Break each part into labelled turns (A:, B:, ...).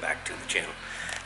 A: back to the channel.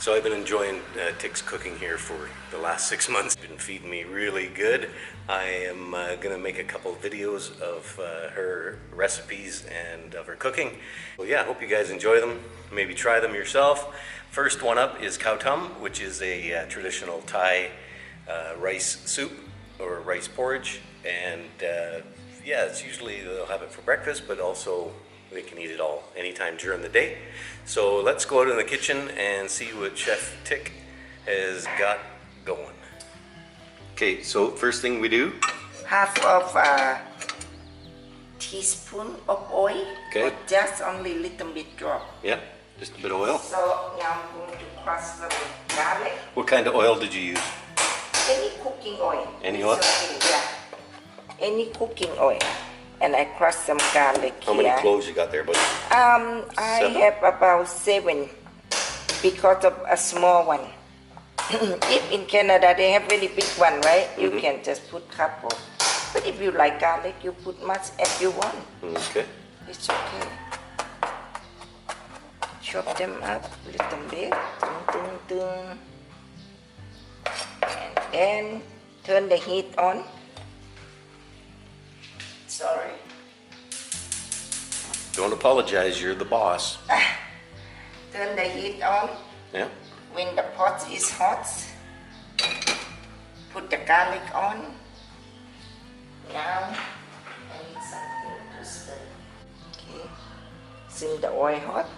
A: So I've been enjoying Tick's cooking here for the last 6 months. Been feeding me really good. I am gonna make a couple videos of her recipes and of her cooking. Well, yeah, I hope you guys enjoy them. Maybe try them yourself. First one up is Khao Tum, which is a traditional Thai rice soup or rice porridge, and yeah, it's usually they'll have it for breakfast, but also they can eat it all anytime during the day. So let's go out in the kitchen and see what Chef Tick has got going. Okay, so first thing we do,
B: half of a teaspoon of oil.
A: Okay.
B: Or just only little bit drop.
A: yeah, just a bit of oil.
B: So now I'm going to crush some garlic.
A: What kind of oil did you use?
B: Any cooking oil.
A: Any
B: It's
A: oil?
B: okay, yeah. Any cooking oil. And I crush some garlic
A: How
B: here.
A: many cloves you got there, buddy?
B: I
A: 7?
B: have about 7 because of a small one. If in Canada they have very big one, right? You can just put couple. But if you like garlic, you put much as you want.
A: Okay.
B: It's okay. Chop them up a little bit. Dun, dun, dun. And then turn the heat on. Sorry.
A: Don't apologize, you're the boss.
B: Turn the heat on.
A: Yeah.
B: When the pot is hot, put the garlic on. Now, I need something to stir. Okay. Since the oil hot,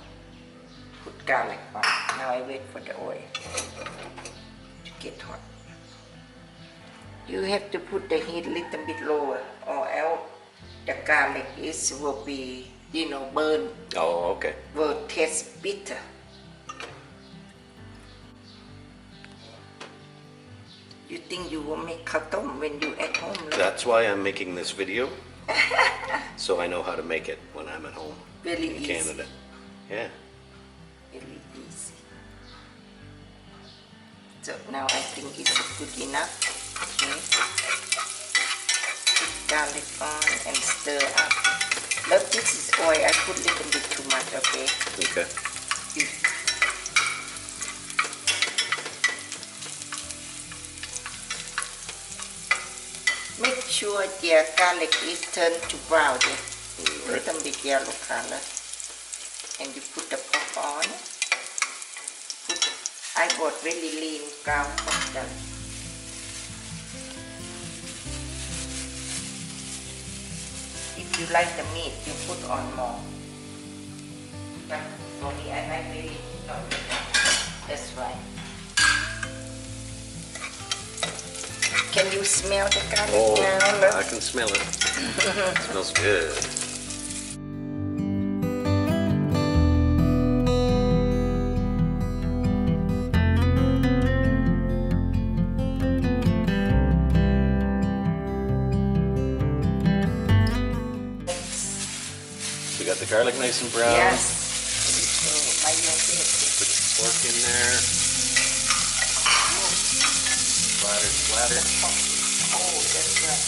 B: put garlic on. Now I wait for the oil to get hot. You have to put the heat a little bit lower, or else the garlic will be, burn.
A: Oh, okay.
B: Will taste bitter. You think you will make khao tom when you at home? No?
A: That's why I'm making this video. So I know how to make it when I'm at home
B: Very
A: in
B: easy.
A: Canada. Yeah.
B: Very easy. So now I think it's good enough. Okay. Put garlic on and stir up. But this is oil. I put a little bit too much. Okay.
A: Okay.
B: Make sure the garlic is turned to brown.
A: Right.
B: Little bit yellow color. And you put the pork on. I bought really lean ground pork. If you like the meat, you put on more. But for me, I like really not enough. That's right. Can you smell the garlic now? Look.
A: I can smell it. It smells good. We got the garlic nice and brown.
B: Yes. So, my
A: Put the pork in there. Splatter, splatter.
B: Oh, that's right.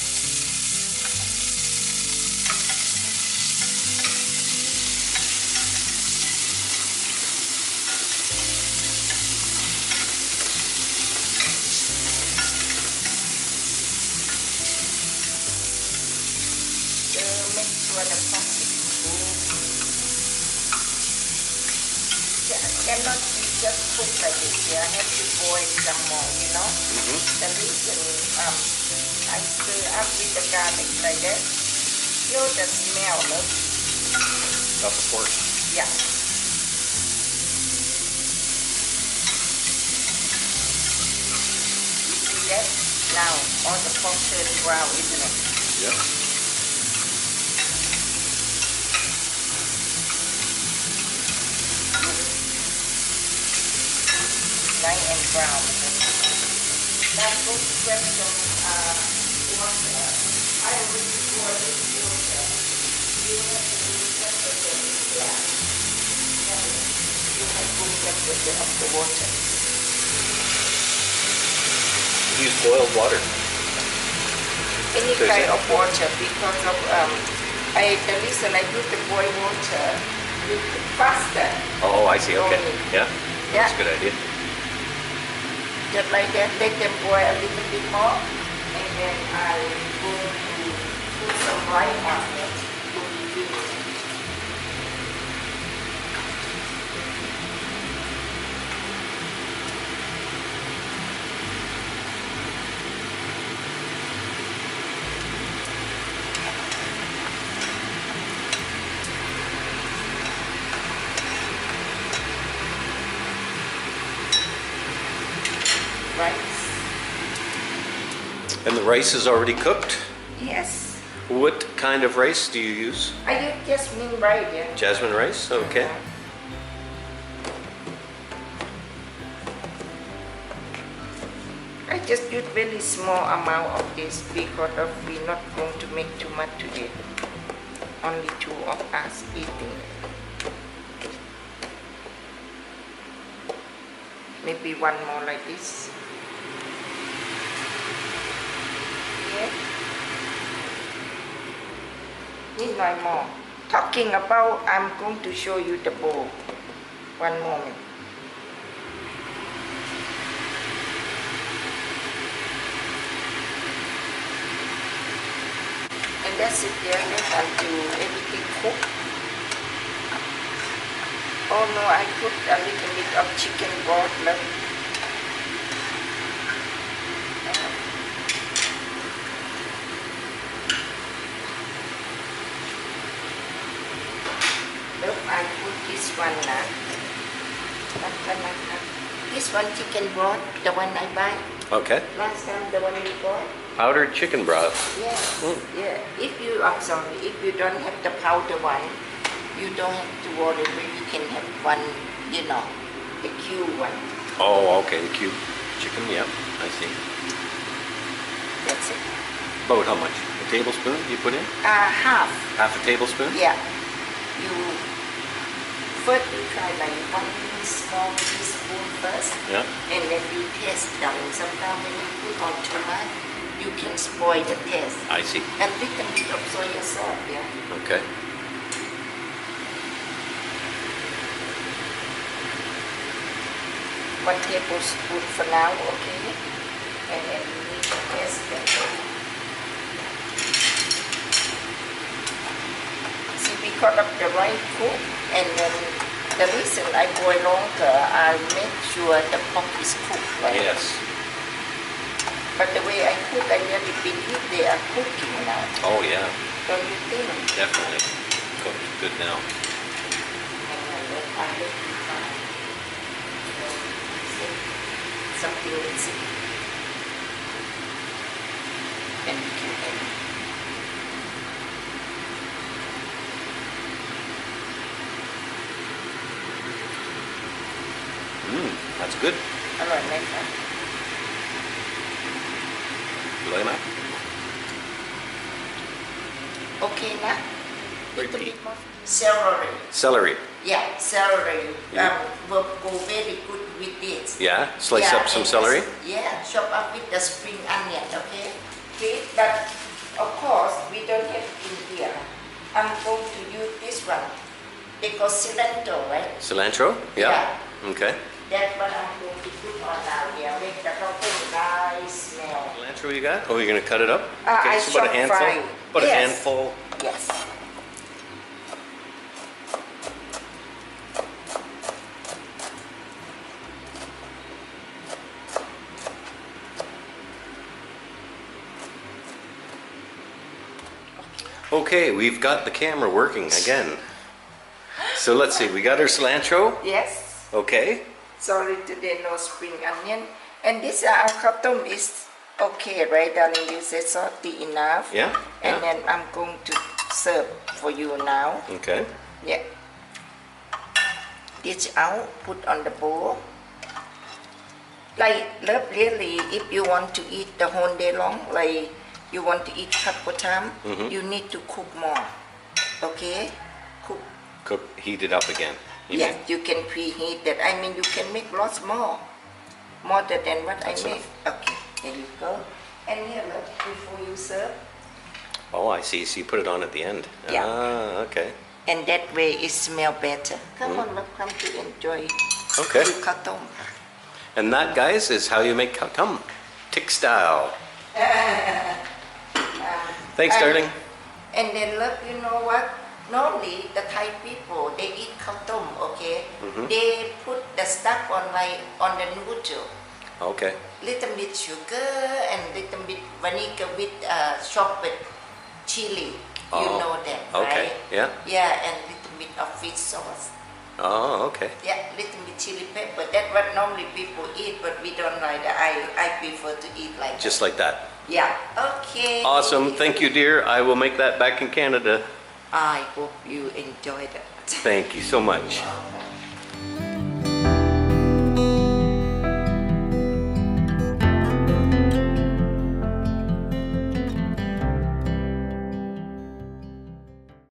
B: Make sure the pork is cooked. Cannot be just cooked like this. You have to boil some more, The reason I stir up with the garlic like that, the smell, look.
A: Of the pork.
B: Yeah. You see that? Now, all the pork turn brown, isn't it?
A: Yep.
B: Nice and brown. Now go to grab some water. I already poured this water. You have to do separate. Yeah. You have to put separate of the water.
A: Use boiled water.
B: Any kind of water because of the reason I use the boiled water you cook faster.
A: Oh, I see. Okay.
B: Only.
A: Yeah.
B: Yeah.
A: That's a good idea.
B: Just like that, let them boil a little bit more, and then I'm going to put some rice on it to be finished. Rice.
A: And the rice is already cooked?
B: Yes.
A: What kind of rice do you use?
B: I use jasmine rice, yeah.
A: Jasmine rice? Okay.
B: I just use very small amount of this because we're not going to make too much today. Only two of us eating. Maybe one more like this. Yeah. Need no more. Talking about, I'm going to show you the bowl. One moment. And that's it there, until everything cooked. Oh no, I cooked a little bit of chicken broth. Look. Look, I put this one now. This one chicken broth, the one I buy.
A: Okay.
B: Last time the one we bought.
A: Powdered chicken broth.
B: Yes, yeah. If you, I'm sorry, if you don't have the powder one, you don't have to worry, but you can have one, you know, the cube one.
A: Oh, okay. The cube chicken. Yeah, I see.
B: That's it.
A: About how much? A tablespoon you put in?
B: Half.
A: Half a tablespoon?
B: Yeah. You first you try like one small teaspoon first.
A: Yeah.
B: And then you taste them. Sometimes when you put on too much, you can spoil the taste.
A: I see.
B: And little bit of soy sauce, yeah.
A: Okay.
B: One tablespoon for now, okay? And then you need to taste that. See, because of the rice cook, and then the reason I boil longer, I make sure the pork is cooked, right?
A: Yes.
B: But the way I cook, I really believe they are cooking now.
A: Oh, yeah.
B: Don't you think?
A: Definitely. Cooked good now.
B: And then I make something missing. And you can add.
A: That's good.
B: อร่อยไหมคะ
A: You like that?
B: Okay นะ Little bit more. Celery.
A: Celery.
B: Yeah, celery.
A: Yeah.
B: Will go very good with this.
A: Yeah. Slice up some
B: and
A: celery.
B: Yeah, chop up with the spring onion, okay? Okay, but of course we don't have in here. I'm going to use this one because cilantro, right?
A: Cilantro. Yeah. Okay.
B: That's what I'm going to put on now here. Make the whole nice smell.
A: Cilantro you got? Oh, you're gonna cut it up?
B: I
A: so about a
B: chop
A: handful.
B: fine.
A: About a
B: Yes.
A: handful.
B: Yes.
A: Okay, we've got the camera working again. So let's see, we got our cilantro.
B: Yes.
A: Okay.
B: Sorry today no spring onion. And this khao is okay, right darling? You said salty enough.
A: Yeah.
B: And then I'm going to serve for you now.
A: Okay.
B: Yeah. Dish out, put on the bowl. Like, love really, if you want to eat the whole day long, like you want to eat couple time, you need to cook more. Okay? Cook.
A: Heat it up again.
B: Yes, you can preheat that. I mean, you can make lots more. More than what
A: That's
B: I make. Okay, there you go. And here, look, before you serve.
A: Oh, I see. So you put it on at the end.
B: Yeah.
A: Ah, okay.
B: and that way it smell better. Come on, love, come to enjoy.
A: Okay.
B: Khao tom.
A: And that, guys, is how you make khao tom, Tik style. Thanks, darling.
B: And then love, you know what? Normally the Thai people they eat khao tom, okay? They put the stuff on the noodle.
A: Okay.
B: Little bit sugar and little bit vinegar with chopped chili. You know that,
A: okay.
B: right?
A: Yeah.
B: Yeah, and little bit of fish sauce.
A: Oh, okay.
B: Yeah, little bit chili pepper. That's what normally people eat, but we don't like that. I prefer to eat like
A: Just
B: that.
A: like that.
B: Yeah. Okay.
A: Awesome. Thank you, dear. I will make that back in Canada.
B: I hope you enjoyed it.
A: Thank you so much.